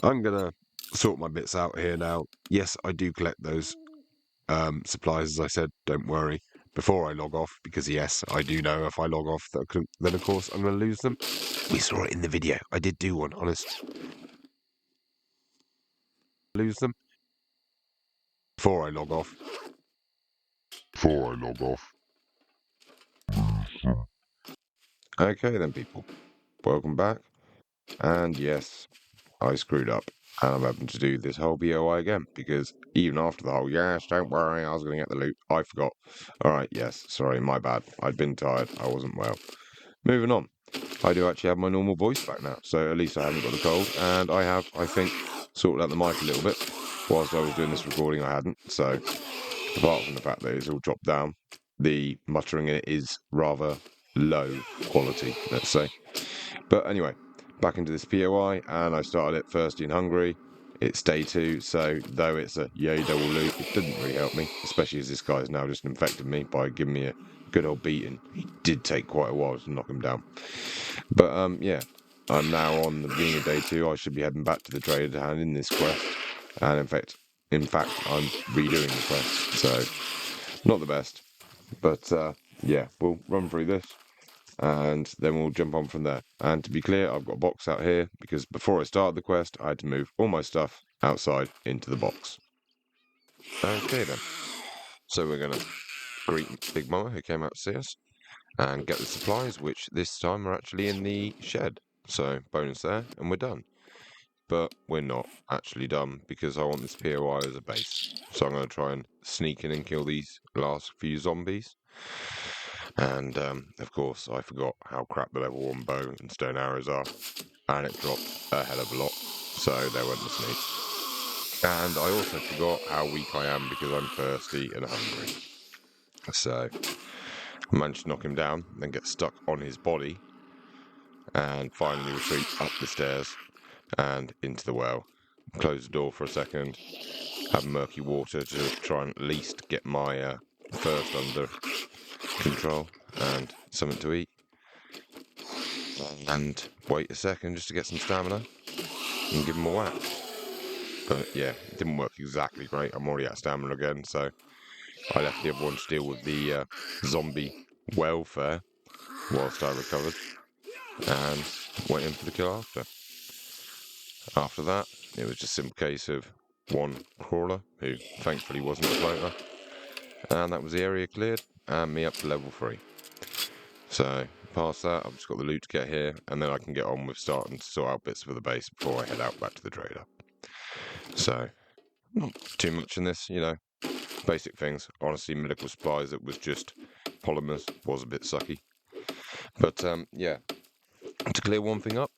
I'm gonna sort my bits out here now. Yes, I do collect those supplies, as I said. Don't worry. Before I log off, because yes, I do know if I log off, then of course I'm gonna lose them. We saw it in the video. I did do one, honest. Lose them before I log off. Okay then, people. Welcome back. And yes, I screwed up. And I'm having to do this whole BOI again because even after the whole, yes, don't worry, I was going to get the loot, I forgot. Alright, yes, sorry, my bad. I'd been tired, I wasn't well. Moving on. I do actually have my normal voice back now, so at least I haven't got the cold. And I have, I think, sorted out the mic a little bit. Whilst I was doing this recording, I hadn't. So, apart from the fact that it's all dropped down, the muttering in it is rather low quality, let's say. But anyway, back into this POI, and I started it first in Hungary. It's day 2, so though it's a yay double loot, it didn't really help me, especially as this guy's now just infected me by giving me a good old beating. He did take quite a while to knock him down. But yeah, I'm now on the beginning of day 2. I should be heading back to the trader to hand in this quest, and in fact, I'm redoing the quest, so not the best. But yeah, we'll run through this and then we'll jump on from there. And to be clear, I've got a box out here because before I started the quest, I had to move all my stuff outside into the box. Okay then. So we're going to greet Big Mama who came out to see us and get the supplies, which this time are actually in the shed. So bonus there, and we're done. But we're not actually done because I want this POI as a base. So I'm going to try and sneak in and kill these last few zombies. And of course, I forgot how crap the level 1 bow and stone arrows are, and it dropped a hell of a lot. So there went the sneak. And I also forgot how weak I am because I'm thirsty and hungry. So I managed to knock him down, then get stuck on his body, and finally retreat up the stairs and into the well. Close the door for a second, have murky water to try and at least get my thirst under control, and something to eat. And wait a second just to get some stamina and give him a whack. But yeah, it didn't work exactly great. I'm already at stamina again, so I left the other one to deal with the zombie welfare whilst I recovered and went in for the kill after. After that, it was just a simple case of one crawler, who thankfully wasn't a floater, and that was the area cleared and me up to level 3. So past that, I've just got the loot to get here, and then I can get on with starting to sort out bits for the base before I head out back to the trader. So, not too much in this, you know, basic things. Honestly, medical supplies that was just polymers was a bit sucky. But yeah, to clear one thing up,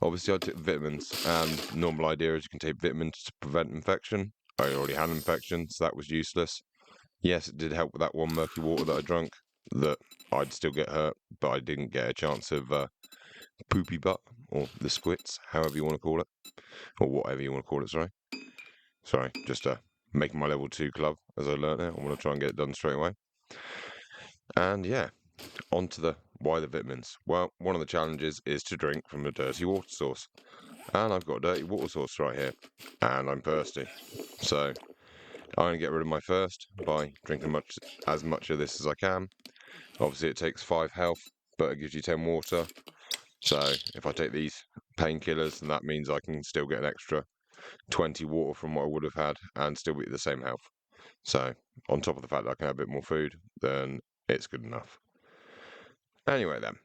obviously I took vitamins, and the normal idea is you can take vitamins to prevent infection. I already had an infection, so that was useless. Yes, it did help with that one murky water that I drank, that I'd still get hurt, but I didn't get a chance of poopy butt, or the squits, however you want to call it, or whatever you want to call it, sorry, just making my level 2 club, as I learnt it. I want to try and get it done straight away. And yeah, on to the why the vitamins. Well, one of the challenges is to drink from a dirty water source, and I've got a dirty water source right here, and I'm thirsty, so I'm going to get rid of my thirst by drinking as much of this as I can. Obviously it takes 5 health, but it gives you 10 water, so if I take these painkillers, then that means I can still get an extra 20 water from what I would have had and still be at the same health. So on top of the fact that I can have a bit more food, then it's good enough. Anyway then,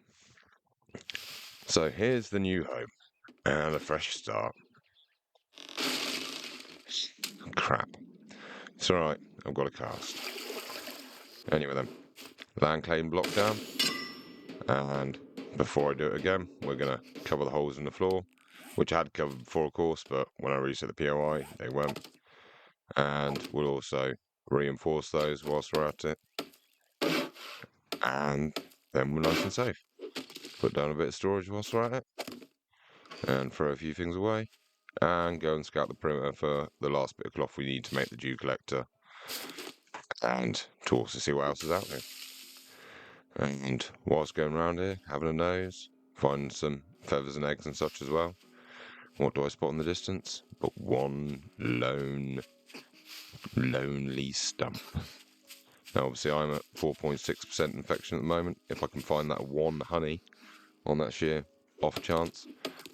so here's the new home and a fresh start. Crap. It's alright, I've got a cast. Anyway then, land claim block down, and before I do it again, we're going to cover the holes in the floor, which I had covered before of course, but when I reset the POI they weren't, and we'll also reinforce those whilst we're at it, and then we're nice and safe. Put down a bit of storage whilst we're at it, and throw a few things away, and go and scout the perimeter for the last bit of cloth we need to make the dew collector, and to also see what else is out here. And whilst going around here, having a nose, finding some feathers and eggs and such as well. what do I spot in the distance? But one lonely stump. Now, obviously, I'm at 4.6% infection at the moment. If I can find that one honey on that sheer off chance,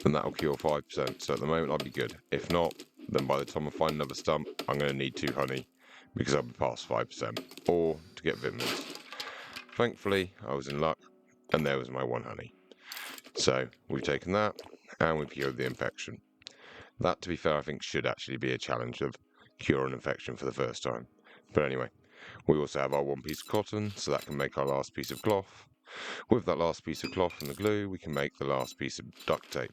then that'll cure 5%. So at the moment, I'll be good. If not, then by the time I find another stump, I'm going to need 2 honey because I'll be past 5%, or to get vitamins. Thankfully, I was in luck, and there was my 1 honey. So we've taken that, and we've cured the infection. That, to be fair, I think should actually be a challenge of cure an infection for the first time. But anyway, we also have our 1 piece of cotton, so that can make our last piece of cloth. With that last piece of cloth and the glue, we can make the last piece of duct tape.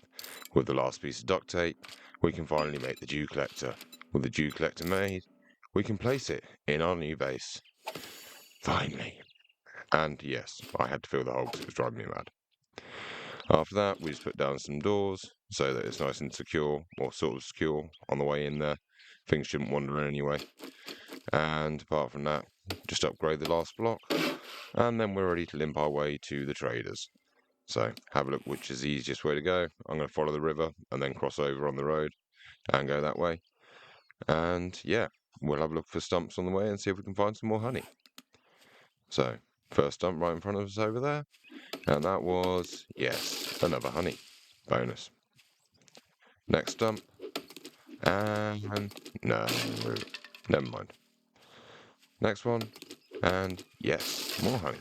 With the last piece of duct tape, we can finally make the dew collector. With the dew collector made, we can place it in our new base. Finally. And yes, I had to fill the hole because it was driving me mad. After that, we just put down some doors so that it's nice and secure, or sort of secure on the way in there. Things shouldn't wander in anyway. And apart from that, just upgrade the last block, and then we're ready to limp our way to the traders. So have a look which is the easiest way to go. I'm going to follow the river and then cross over on the road and go that way. And yeah, we'll have a look for stumps on the way and see if we can find some more honey. So first stump right in front of us over there, and that was, yes, another honey. Bonus. Next stump, and no, never mind. Next one, and yes, more honey.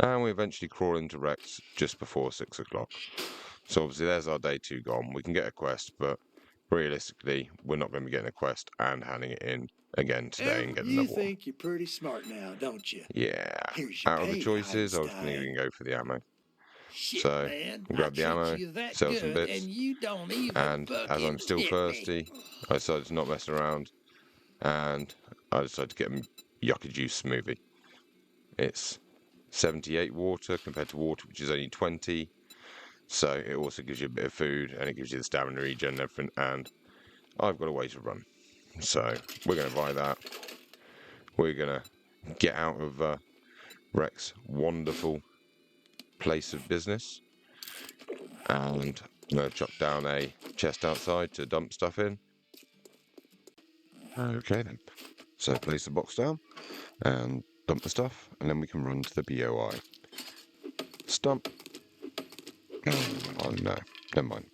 And we eventually crawl into Rex just before 6 o'clock. So obviously there's our day 2 gone. We can get a quest, but realistically, we're not going to be getting a quest and handing it in again today and getting another one. You think you're pretty smart now, don't you? Yeah. Out of the choices, I was going to even go for the ammo. Shit, so man, grab the ammo, sell some bits, and you don't even and as I'm still thirsty, I decided to not mess around, and I decided to get a yucca juice smoothie. It's 78 water compared to water which is only 20, so it also gives you a bit of food and it gives you the stamina regen and everything, and I've got a way to run, so we're going to buy that. We're going to get out of Rex's wonderful place of business, and I'm going to chuck down a chest outside to dump stuff in. Okay then, so place the box down and dump the stuff, and then we can run to the BOI. Stump. Oh no, never mind.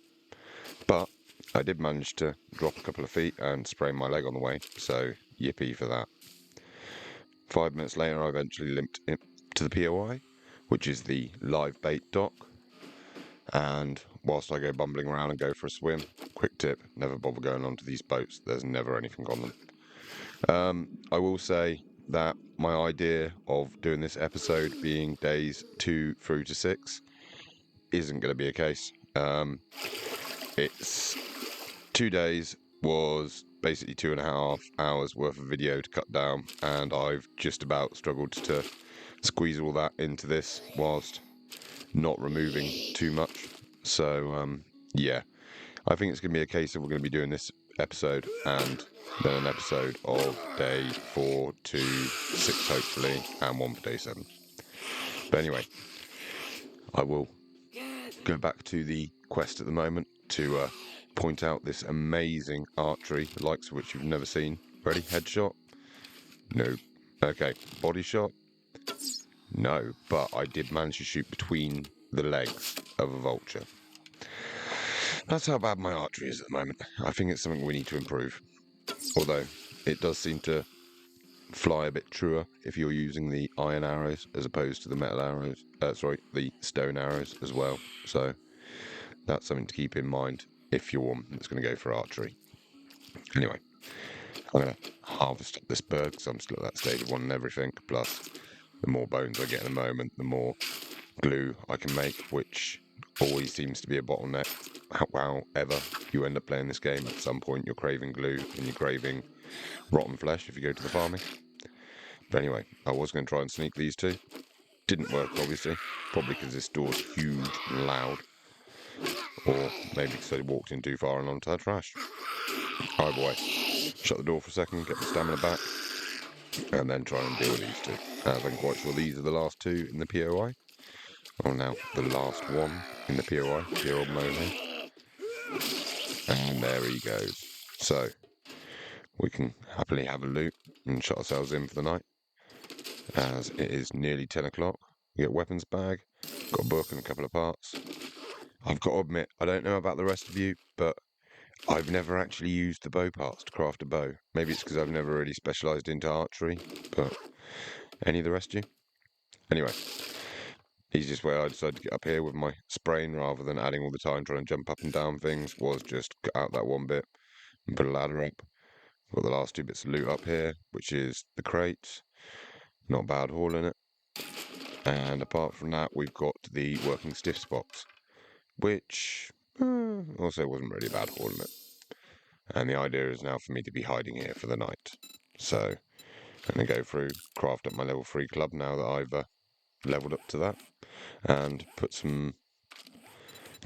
But I did manage to drop a couple of feet and sprain my leg on the way, so yippee for that. 5 minutes later, I eventually limped to the POI, which is the live bait dock. And whilst I go bumbling around and go for a swim, quick tip, never bother going onto these boats. There's never anything on them. I will say that my idea of doing this episode being days 2 through to 6 isn't going to be a case. It's 2 days was basically 2.5 hours worth of video to cut down, and I've just about struggled to squeeze all that into this whilst not removing too much. So yeah, I think it's going to be a case of we're going to be doing this episode and then an episode of day 4 to 6 hopefully, and one for day 7. But anyway, I will go back to the quest at the moment to point out this amazing archery, the likes of which you've never seen. Ready? Headshot? No. Okay. Body shot? No. But I did manage to shoot between the legs of a vulture. That's how bad my archery is at the moment. I think it's something we need to improve. Although, it does seem to fly a bit truer if you're using the iron arrows as opposed to the metal arrows. The stone arrows as well. So, that's something to keep in mind if you're one that's going to go for archery. Anyway, I'm going to harvest up this bird because I'm still at that stage of wanting everything. Plus, the more bones I get in a moment, the more glue I can make, which always seems to be a bottleneck. However you end up playing this game, at some point you're craving glue and you're craving rotten flesh if you go to the farming. But anyway, I was going to try and sneak these two. Didn't work, obviously. Probably because this door's huge and loud. Or maybe because I walked in too far and onto that trash. Either way, shut the door for a second, get the stamina back, and then try and deal with these two. As I'm quite sure these are the last 2 in the POI. Oh, now the last one in the POI, dear old Mono. he goes. So we can happily have a loot and shut ourselves in for the night, as it is nearly 10 o'clock. We get weapons bag, got a book and a couple of parts. I've got to admit, I don't know about the rest of you, but I've never actually used the bow parts to craft a bow. Maybe it's because I've never really specialised into archery, but any of the rest of you? Anyway, easiest way I decided to get up here with my sprain rather than adding all the time trying to jump up and down things was just cut out that one bit and put a ladder up. Got the last two bits of loot up here, which is the crates. Not bad hauling it. And apart from that, we've got the working stiffs box, which also wasn't really bad hauling it. And the idea is now for me to be hiding here for the night. So I'm going to go through, craft up my level 3 club now that I've leveled up to that, and put some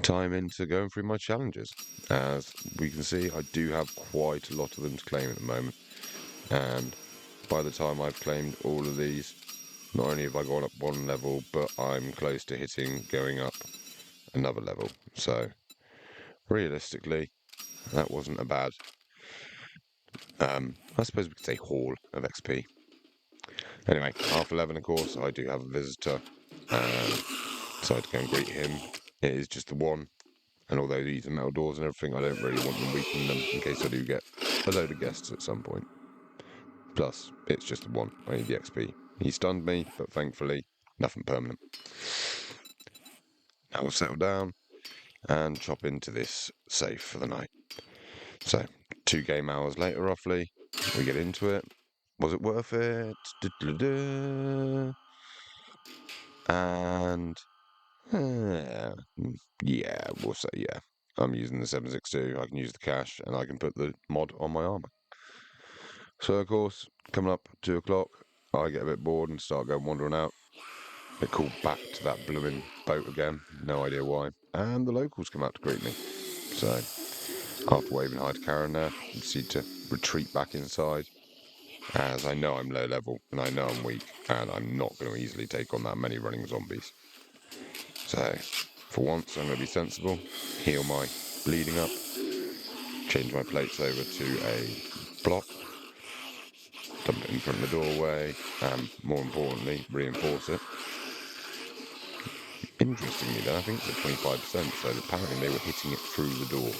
time into going through my challenges. As we can see, I do have quite a lot of them to claim at the moment. And by the time I've claimed all of these, not only have I gone up one level, but I'm close to hitting going up another level. So realistically, that wasn't a bad, I suppose we could say, haul of XP. Anyway, half 11, of course, I do have a visitor, and decided to go and greet him. It is just the one, and although these are metal doors and everything, I don't really want them weakening them in case I do get a load of guests at some point. Plus, it's just the one. I need the XP. He stunned me, but thankfully, nothing permanent. Now we'll settle down and chop into this safe for the night. So, 2 game hours later, roughly, we get into it. Was it worth it? And yeah, we'll say yeah. I'm using the 762. I can use the cash, and I can put the mod on my armor. So of course, coming up 2 o'clock, I get a bit bored and start going wandering out. Get called back to that blooming boat again. No idea why. And the locals come out to greet me. So after waving hi to Karen there, I proceed to retreat back inside, as I know I'm low level and I know I'm weak, and I'm not going to easily take on that many running zombies. So for once, I'm going to be sensible, heal my bleeding up, change my plates over to a block, dump it in front of the doorway, and more importantly, reinforce it. Interestingly though, I think it's at 25%, so apparently they were hitting it through the door.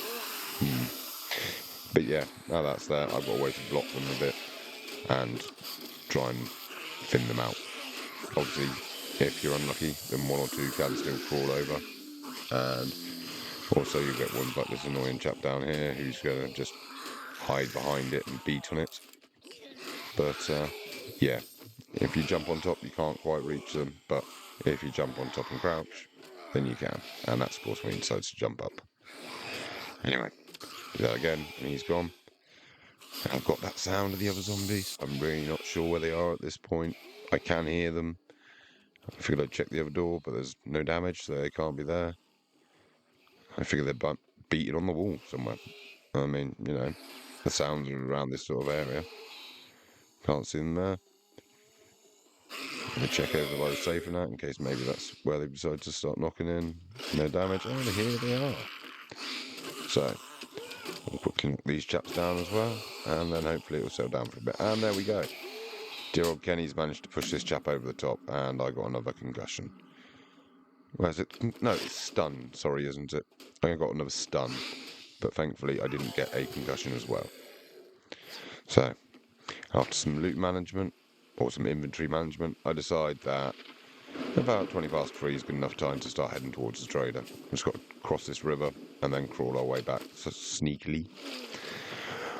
But yeah, now that's there, I've got a way to block them a bit and try and thin them out. Obviously, if you're unlucky, then 1 or 2 can still crawl over, and also you get ones like this annoying chap down here who's going to just hide behind it and beat on it. But yeah, if you jump on top, you can't quite reach them, but if you jump on top and crouch, then you can. And that's, of course, when he decides to jump up. Anyway, do that again, and he's gone. And I've got that sound of the other zombies. I'm really not sure where they are at this point. I can hear them. I figured I'd check the other door, but there's no damage, so they can't be there. I figure they're beating on the wall somewhere. I mean, you know, the sounds are around this sort of area. Can't see them there. I'm going to check over by the safe and that, in case maybe that's where they decide to start knocking in. No damage. Oh, here they are. So, we'll quickly knock these chaps down as well, and then hopefully it'll settle down for a bit. And there we go. Dear old Kenny's managed to push this chap over the top, and I got another concussion. Where's it? No, it's stun. Sorry, isn't it? I got another stun, but thankfully I didn't get a concussion as well. So, after some loot management, or some inventory management, I decide that about 20 past 3 is good enough time to start heading towards the trader. We've just got to cross this river and then crawl our way back so sneakily.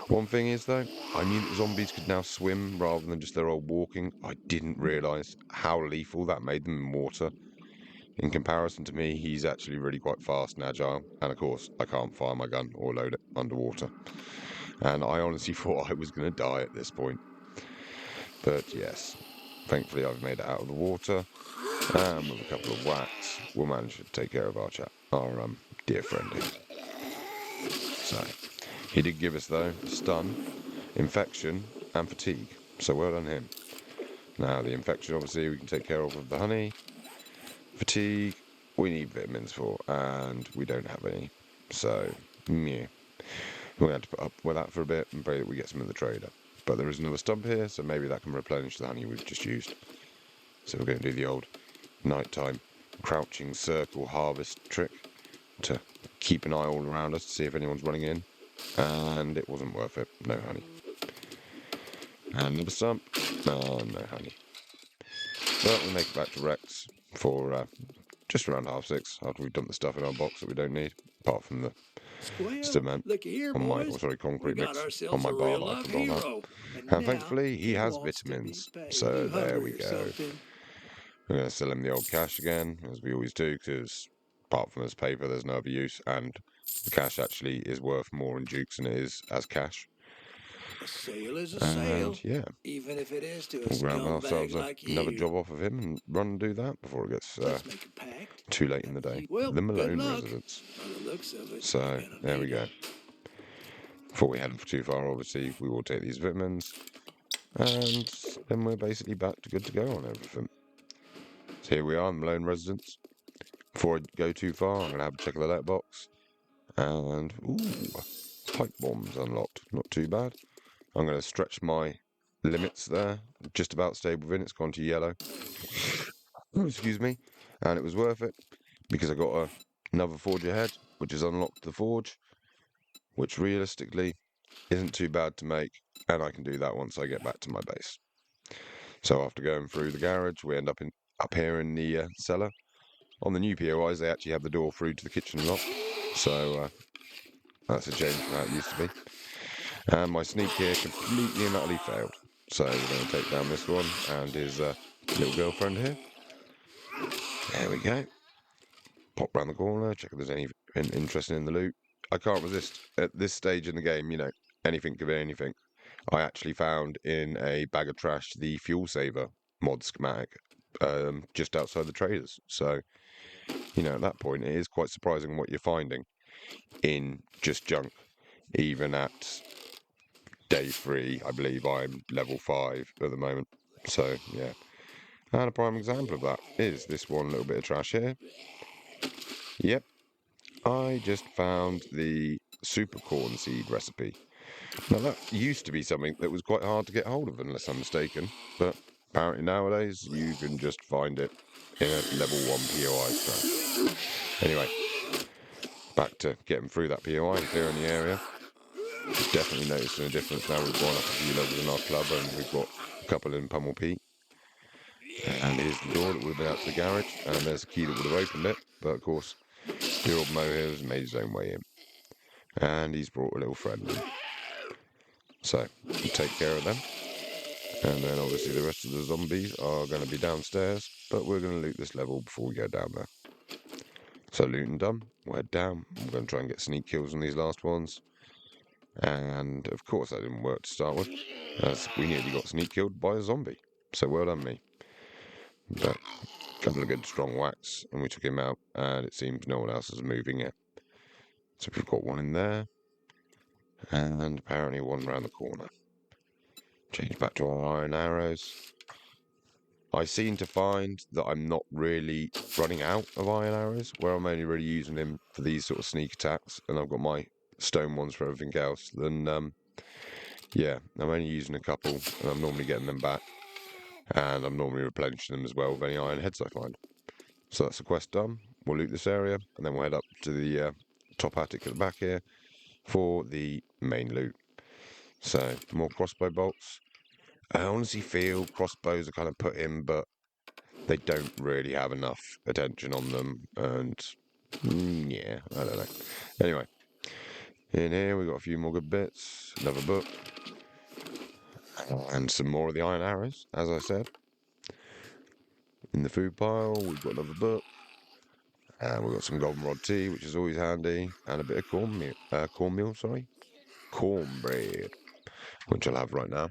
One thing is though, I knew that zombies could now swim rather than just their old walking. I didn't realise how lethal that made them in water. In comparison to me, he's actually really quite fast and agile, and of course I can't fire my gun or load it underwater. And I honestly thought I was going to die at this point. But yes, thankfully I've made it out of the water, and with a couple of whacks, we'll manage to take care of our dear friend here. So, he did give us, though, stun, infection, and fatigue, so well done him. Now, the infection, obviously, we can take care of with the honey. Fatigue, we need vitamins for, and we don't have any. So, yeah. We had to put up with that for a bit and pray that we get some in the trader. But there is another stump here, so maybe that can replenish the honey we've just used. So we're going to do the old nighttime crouching circle harvest trick to keep an eye all around us to see if anyone's running in. And it wasn't worth it. No honey. And another stump. No honey. But we make it back to Rex for just around 6:30 after we've dumped the stuff in our box that we don't need, apart from the Well, cement looky here, on my, boys. concrete We got mix on ourselves my a bar real that I love put on that. hero. And And now thankfully he has wants to be vitamins, paid. so You there hungry we or go. something? I'm going to sell him the old cash again, as we always do, because apart from as paper, there's no other use, and the cash actually is worth more in Dukes than it is as cash. A sale is a And sale, yeah, even if it is to a we'll grab scumbag ourselves like another you. job off of him and run and do that before it gets Let's make a pact. too late in the day. Well, The good Malone luck. residence. By the looks of it, So you're gonna there we need go. it. Before we head too far, obviously, we will take these vitamins, and then we're basically back to good to go on everything. So here we are, in Malone residence. Before I go too far, I'm going to have a check of the letterbox. And, ooh, pipe bombs unlocked. Not too bad. I'm going to stretch my limits there. Just about stayed within. It's gone to yellow. Excuse me. And it was worth it because I got another forge ahead, which has unlocked the forge, which realistically isn't too bad to make. And I can do that once I get back to my base. So after going through the garage, we end up up here in the cellar. On the new POIs, they actually have the door through to the kitchen lock. So that's a change from how it used to be. And my sneak here completely and utterly failed. So we're going to take down this one and his little girlfriend here. There we go. Pop round the corner, check if there's anything interesting in the loot. I can't resist. At this stage in the game, anything could be anything. I actually found in a bag of trash the fuel saver mod schematic just outside the traders. So, at that point, it is quite surprising what you're finding in just junk, even at day 3, I believe I'm level 5 at the moment. So, yeah. And a prime example of that is this one little bit of trash here. Yep. I just found the super corn seed recipe. Now, that used to be something that was quite hard to get hold of, unless I'm mistaken. But apparently nowadays, you can just find it in a level 1 POI trash. Anyway, back to getting through that POI and clearing the area. Definitely noticing a difference now. We've gone up a few levels in our club and we've got a couple in Pummel Peak. And here's the door that would have been out to the garage, and there's a key that would have opened it. But of course, dear old Mo here has made his own way in. And he's brought a little friend in. So, we'll take care of them. And then obviously the rest of the zombies are going to be downstairs, but we're going to loot this level before we go down there. So looting done, we'll head down. We're going to try and get sneak kills on these last ones. And of course that didn't work to start with, as we nearly got sneak killed by a zombie. So well done me. But a couple of good strong whacks, and we took him out, and it seems no one else is moving yet. So we've got one in there, and apparently one round the corner. Change back to our iron arrows. I seem to find that I'm not really running out of iron arrows, where I'm only really using them for these sort of sneak attacks, and I've got my stone ones for everything else. Then, yeah, I'm only using a couple, and I'm normally getting them back, and I'm normally replenishing them as well with any iron heads I find. So that's the quest done. We'll loot this area, and then we'll head up to the top attic at the back here for the main loot. So, more crossbow bolts. I honestly feel crossbows are kind of put in, but they don't really have enough attention on them, and yeah, I don't know. Anyway, in here we've got a few more good bits, another book, and some more of the iron arrows, as I said. In the food pile, we've got another book, and we've got some goldenrod tea, which is always handy, and a bit of cornmeal, cornbread, which I'll have right now.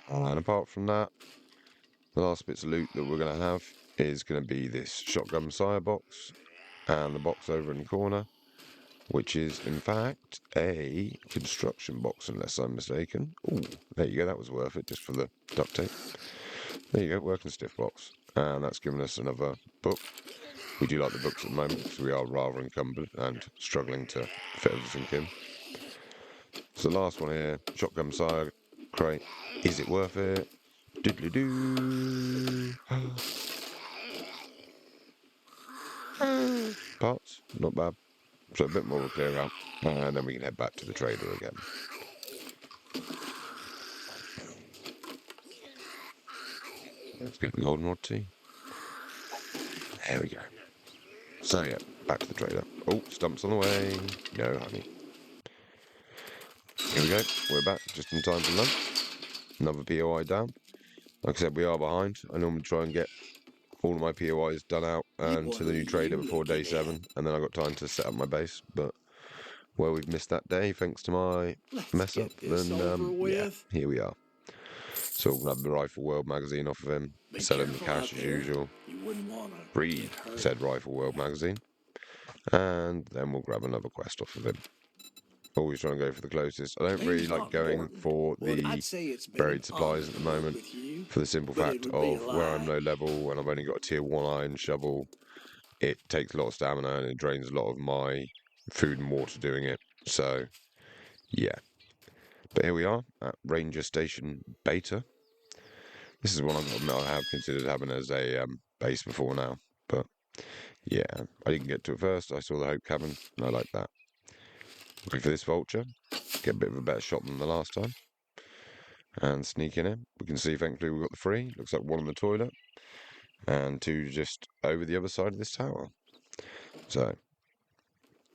And apart from that, the last bits of loot that we're going to have is going to be this shotgun sire box and the box over in the corner, which is in fact a construction box, unless I'm mistaken. Ooh, there you go, that was worth it just for the duct tape. There you go, working stiff box. And that's given us another book. We do like the books at the moment because we are rather encumbered and struggling to fit everything in. So the last one here, shotgun side crate. Is it worth it? Diddly doo. Parts, not bad. So a bit more will clear out, and then we can head back to the trader again. Let's get the golden rod tea. There we go. So yeah, back to the trader. Oh, stumps on the way. No honey. Here we go. We're back just in time for lunch. Another POI down. Like I said, we are behind. I normally try and get all of my POIs done out You and want to the to new trader before look day at 7, and then I got time to set up my base. But well, we've missed that day thanks to my Let's mess up. get this Then over yeah, with. here we are. So we'll grab the Rifle World magazine off of him, Be sell him the careful out cash as there. usual. You wouldn't want to Read get hurt. said Rifle World magazine, and then we'll grab another quest off of him. Always trying to go for the closest. I don't really Things like aren't going important. for Well, the I'd say it's been an buried supplies honor at the to work moment, with you, for the simple but it fact would be a of where I'm lie. low level and I've only got a tier 1 iron shovel. It takes a lot of stamina and it drains a lot of my food and water doing it. So yeah, but here we are at Ranger Station Beta. This is one I've got to admit I have considered having as a base before now, but yeah, I didn't get to it first. I saw the Hope Cabin and I like that. Looking for this vulture, get a bit of a better shot than the last time, and sneak in here. We can see thankfully we've got the 3. Looks like 1 in the toilet and 2 just over the other side of this tower. So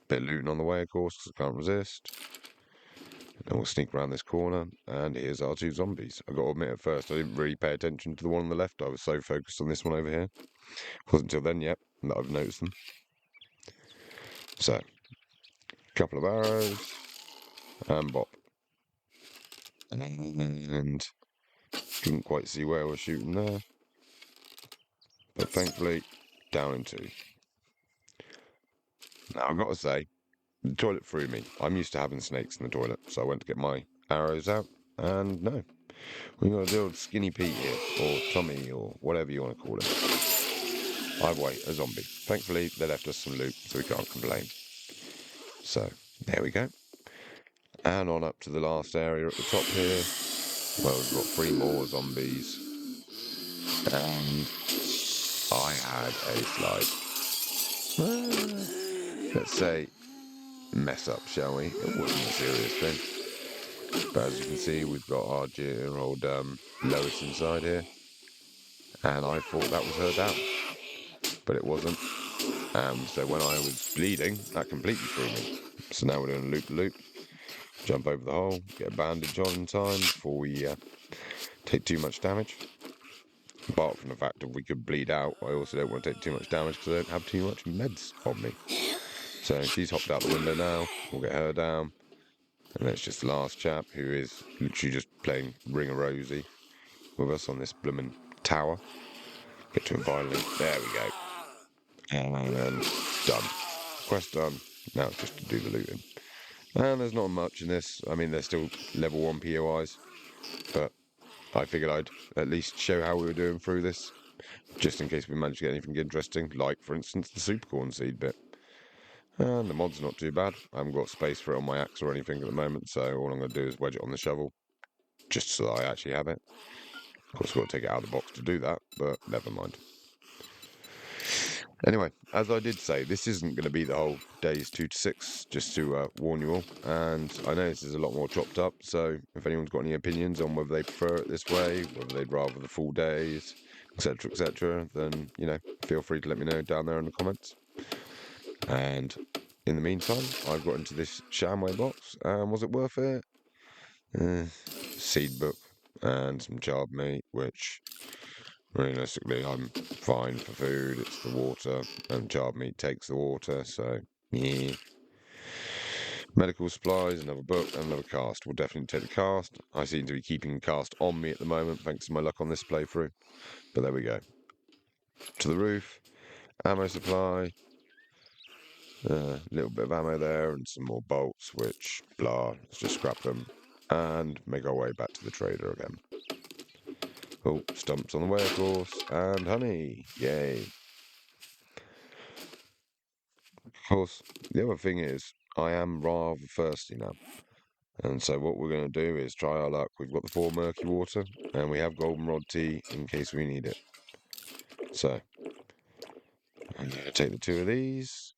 bit of looting on the way, of course, because I can't resist. And we'll sneak around this corner, and here's our 2 zombies. I got to admit, at first I didn't really pay attention to the one on the left. I was so focused on this one over here. It wasn't until then yet that I've noticed them. So, couple of arrows, and bop. And couldn't quite see where I was shooting there, but thankfully, down in 2. Now, I've got to say, the toilet threw me. I'm used to having snakes in the toilet, so I went to get my arrows out, and no. We got the old Skinny Pete here, or Tommy, or whatever you want to call him. Either way, a zombie. Thankfully, they left us some loot, so we can't complain. So, there we go. And on up to the last area at the top here. Well, we've got 3 more zombies. And I had a slight, let's say, mess up, shall we? It wasn't a serious thing. But as you can see, we've got our dear old Lois inside here. And I thought that was her down. But it wasn't. So when I was bleeding, that completely threw me. So now we're doing a loop-loop. Jump over the hole, get a bandage on in time before we take too much damage. Apart from the fact that we could bleed out, I also don't want to take too much damage because I don't have too much meds on me. So she's hopped out the window now. We'll get her down. And then it's just the last chap who is literally just playing Ring a Rosie with us on this blooming tower. Get to him finally. There we go. And done. Quest done. Now it's just to do the looting. And there's not much in this. I mean, there's still level 1 POIs. But I figured I'd at least show how we were doing through this. Just in case we managed to get anything interesting. Like, for instance, the supercorn seed bit. And the mod's not too bad. I haven't got space for it on my axe or anything at the moment. So all I'm going to do is wedge it on the shovel. Just so that I actually have it. Of course, I've got to take it out of the box to do that. But never mind. Anyway, as I did say, this isn't going to be the whole days 2 to 6, just to warn you all. And I know this is a lot more chopped up, so if anyone's got any opinions on whether they prefer it this way, whether they'd rather the full days, etc., then, you know, feel free to let me know down there in the comments. And in the meantime, I've got into this Shamway box, and was it worth it? Seed book and some charred meat, which realistically, I'm fine for food. It's the water, and charred meat takes the water, so yeah. Medical supplies, another book, and another cast. We'll definitely take the cast. I seem to be keeping cast on me at the moment, thanks to my luck on this playthrough. But there we go. To the roof, ammo supply, a little bit of ammo there, and some more bolts, which, blah, let's just scrap them, and make our way back to the trader again. Oh, stumps on the way, of course, and honey, yay. Of course, the other thing is, I am rather thirsty now. And so what we're going to do is try our luck. We've got the 4 murky water, and we have goldenrod tea in case we need it. So I'm going to take the 2 of these.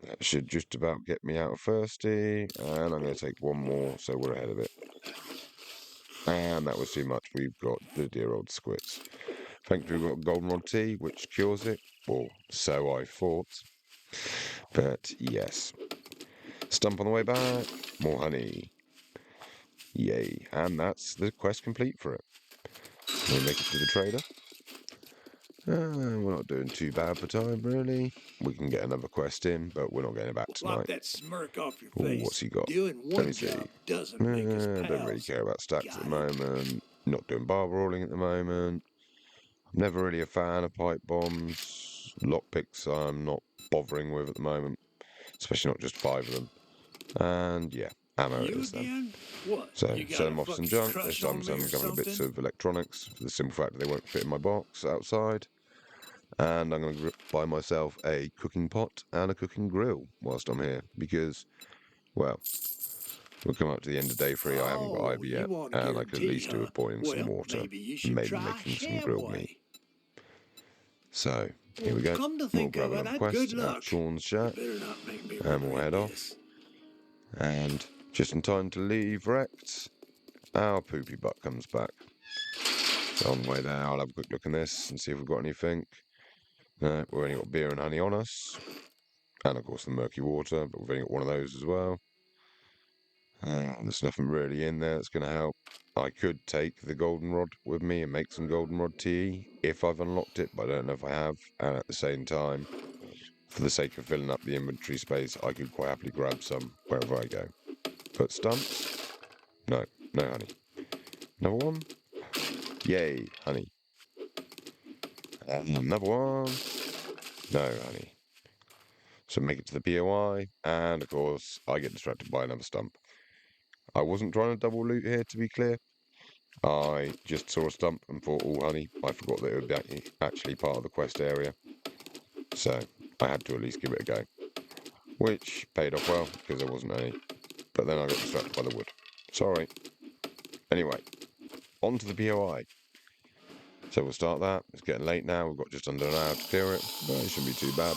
That should just about get me out of thirsty, and I'm going to take 1 more so we're ahead of it. And that was too much. We've got the dear old squits. Thankfully, we've got goldenrod tea, which cures it. Or so I thought. But yes. Stump on the way back. More honey. Yay. And that's the quest complete for it. We make it to the trader. We're not doing too bad for time, really. We can get another quest in, but we're not getting back Wipe tonight. that smirk off your Ooh, face. what's he got? Doing Let one me see. job doesn't make us I pals. don't really care about stacks at the Got it. moment. Not doing bar rolling at the moment. I'm never really a fan of pipe bombs. Lockpicks I'm not bothering with at the moment. Especially not just 5 of them. And yeah, ammo it You is then. again? What? So, You got sell a them off some fucking junk. crush This time on I'm me selling or a couple of bits something? of electronics for the simple fact that they won't fit in my box outside. And I'm going to buy myself a cooking pot and a cooking grill whilst I'm here. Because, well, we'll come up to the end of day 3. I haven't got Oh, either you yet. want And I could at guarantee, least do huh? with boiling some Well, water. maybe you And should maybe try making some grilled meat. Shamway. So, here we go. Come to We'll think grab of it, another I'd quest good at luck. Sean's You shack. better not make me And we'll head regret off. this. And just in time to leave wrecked, our poopy butt comes back. So on the way there, I'll have a quick look in this and see if we've got anything. No, we've only got beer and honey on us. And of course the murky water, but we've only got one of those as well. There's nothing really in there that's going to help. I could take the goldenrod with me and make some goldenrod tea if I've unlocked it, but I don't know if I have. And at the same time, for the sake of filling up the inventory space, I could quite happily grab some wherever I go. But stumps? No, no honey. Another one? Yay, honey. Another one? No honey. So make it to the POI, and of course, I get distracted by another stump. I wasn't trying to double loot here, to be clear. I just saw a stump and thought, oh, honey, I forgot that it would be actually part of the quest area. So I had to at least give it a go. Which paid off well, because there wasn't any. But then I got distracted by the wood. Sorry. Anyway, on to the POI. So we'll start that. It's getting late now. We've got just under an hour to clear it. But it shouldn't be too bad.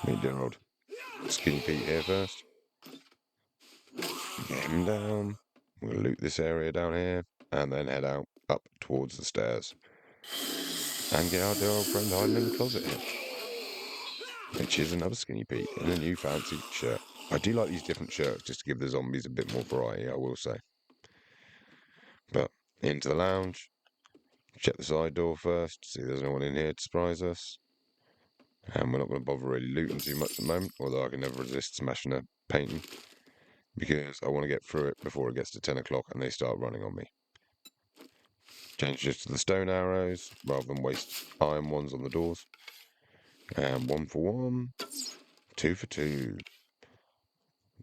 Me doing old Skinny Pete here first. Get him down. We'll loot this area down here. And then head out up towards the stairs. And get our dear old friend hiding in the closet here. Which is another Skinny Pete in a new fancy shirt. I do like these different shirts just to give the zombies a bit more variety, I will say. But into the lounge. Check the side door first, see if there's no one in here to surprise us. And we're not going to bother really looting too much at the moment, although I can never resist smashing a painting. Because I want to get through it before it gets to 10 o'clock and they start running on me. Change just to the stone arrows, rather than waste iron ones on the doors. And 1 for 1, 2 for 2.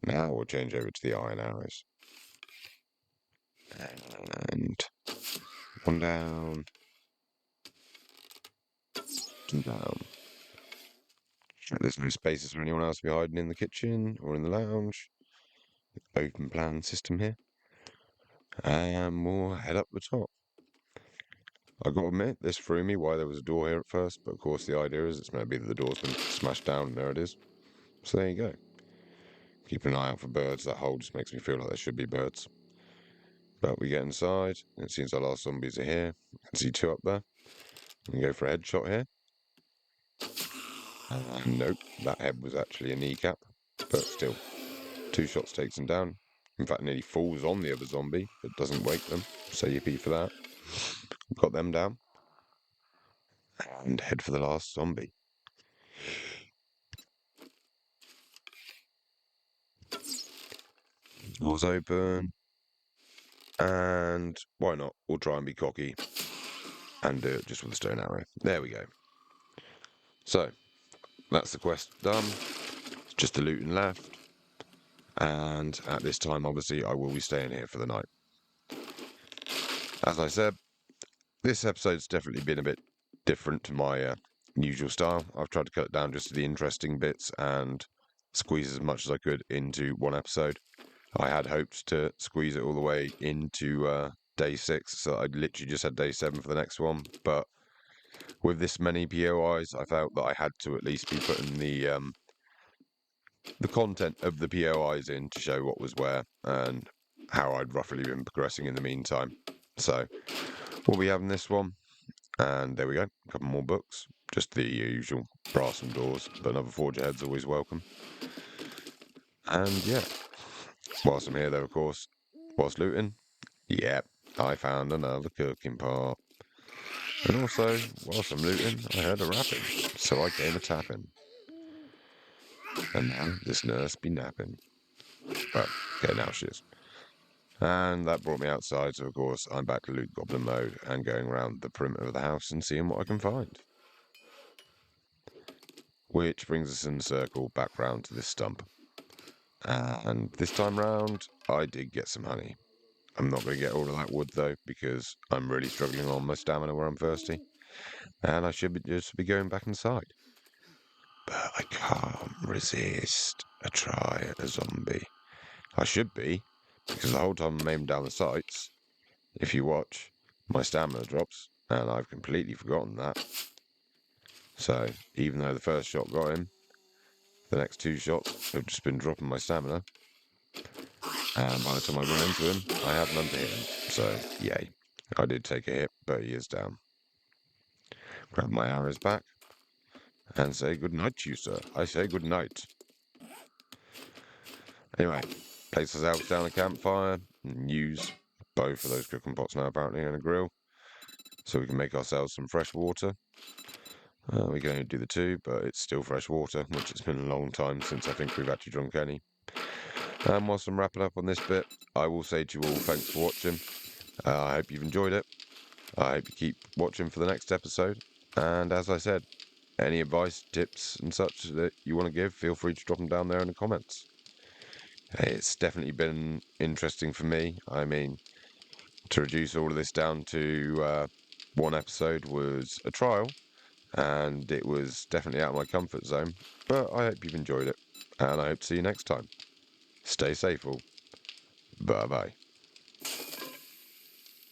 Now we'll change over to the iron arrows. And 1 down. 2 down. There's no spaces for anyone else to be hiding in the kitchen or in the lounge. Open plan system here. And we'll head up the top. I gotta admit, this threw me why there was a door here at first, but of course the idea is it's maybe that the door's been smashed down and there it is. So there you go. Keep an eye out for birds. That hole just makes me feel like there should be birds. But we get inside, and it seems our last zombies are here. I can see 2 up there. We can go for a headshot here. Nope, that head was actually a kneecap. But still, 2 shots takes him down. In fact, nearly falls on the other zombie, but doesn't wake them. So yippee for that. Got them down. And head for the last zombie. Doors open. And why not? We'll try and be cocky and do it just with a stone arrow. There we go. So, that's the quest done. It's just the looting left. And at this time, obviously, I will be staying here for the night. As I said, this episode's definitely been a bit different to my usual style. I've tried to cut it down just to the interesting bits and squeeze as much as I could into one episode. I had hoped to squeeze it all the way into day 6, so I literally just had day 7 for the next one. But with this many POIs, I felt that I had to at least be putting the content of the POIs in to show what was where and how I'd roughly been progressing in the meantime. So we'll be having this one, and there we go, a couple more books, just the usual brass and doors, but another forge ahead's always welcome. And yeah, whilst I'm here though, of course, whilst looting, yep, I found another cooking pot. And also, whilst I'm looting, I heard a rapping, so I came a tapping. And now this nurse be napping. Well, okay, now she is. And that brought me outside, so of course I'm back to loot goblin mode and going around the perimeter of the house and seeing what I can find. Which brings us in a circle back round to this stump. And this time round, I did get some honey. I'm not going to get all of that wood though, because I'm really struggling on my stamina where I'm thirsty. And I should just be going back inside. But I can't resist a try at a zombie. I should be, because the whole time I'm aiming down the sights, if you watch, my stamina drops, and I've completely forgotten that. So, even though the first shot got him, the next 2 shots have just been dropping my stamina. And by the time I run into him, I have none to hit him. So, yay. I did take a hit, but he is down. Grab my arrows back, and say good night to you, sir. I say good night. Anyway, place ourselves down a campfire and use both of those cooking pots now apparently and a grill, so we can make ourselves some fresh water. We can only do the 2, but it's still fresh water, which it's been a long time since I think we've actually drunk any. And whilst I'm wrapping up on this bit, I will say to you all, thanks for watching. I hope you've enjoyed it. I hope you keep watching for the next episode. And as I said, any advice, tips, and such that you want to give, feel free to drop them down there in the comments. It's definitely been interesting for me. I mean, to reduce all of this down to 1 episode was a trial, and it was definitely out of my comfort zone, but I hope you've enjoyed it, and I hope to see you next time. Stay safe all. Bye bye.